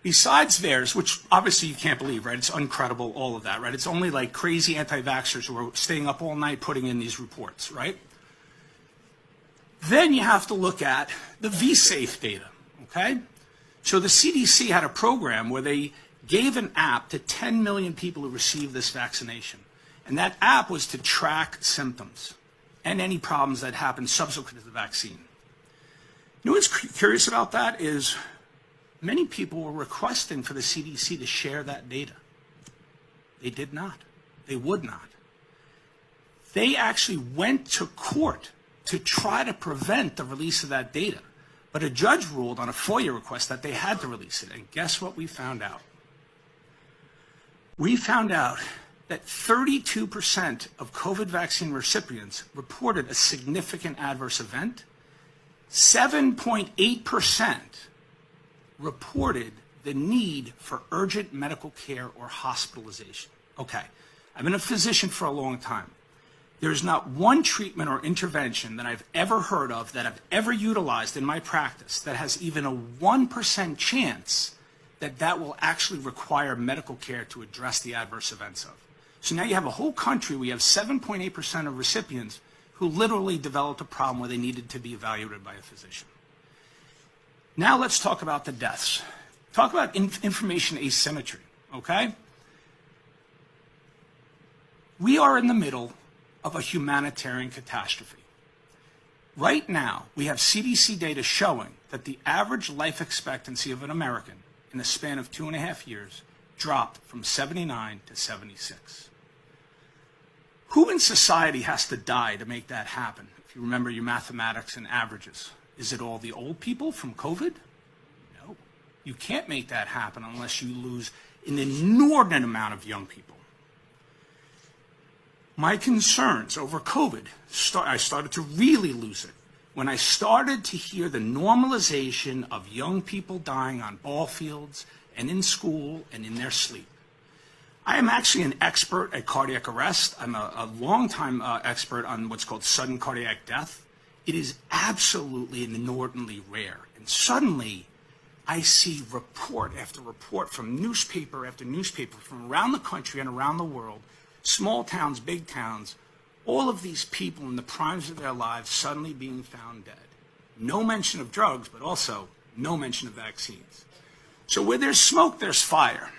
Besides theirs, which obviously you can't believe, right? It's uncredible, all of that, right? It's only like crazy anti-vaxxers who are staying up all night putting in these reports, right? Then you have to look at the vSafe data, okay? So the CDC had a program where they gave an app to 10 million people who received this vaccination. And that app was to track symptoms and any problems that happened subsequent to the vaccine. You know what's curious about that is many people were requesting for the CDC to share that data. They did not. They would not. They actually went to court to try to prevent the release of that data. But a judge ruled on a FOIA request that they had to release it. And guess what we found out? We found out that 32% of COVID vaccine recipients reported a significant adverse event. 7.8% reported the need for urgent medical care or hospitalization. Okay, I've been a physician for a long time. There's not one treatment or intervention that I've ever heard of, that I've ever utilized in my practice, that has even a 1% chance that that will actually require medical care to address the adverse events of. So now you have a whole country, we have 7.8% of recipients who literally developed a problem where they needed to be evaluated by a physician. Now let's talk about the deaths. Talk about information asymmetry, okay? We are in the middle of a humanitarian catastrophe. Right now, we have CDC data showing that the average life expectancy of an American in the span of 2.5 years dropped from 79 to 76. Who in society has to die to make that happen? If you remember your mathematics and averages. Is it all the old people from COVID? No. You can't make that happen unless you lose an inordinate amount of young people. My concerns over COVID, I started to really lose it when I started to hear the normalization of young people dying on ball fields and in school and in their sleep. I am actually an expert at cardiac arrest. I'm a longtime expert on what's called sudden cardiac death. It is absolutely inordinately rare. And suddenly, I see report after report from newspaper after newspaper from around the country and around the world, small towns, big towns, all of these people in the primes of their lives suddenly being found dead. No mention of drugs, but also no mention of vaccines. So where there's smoke, there's fire.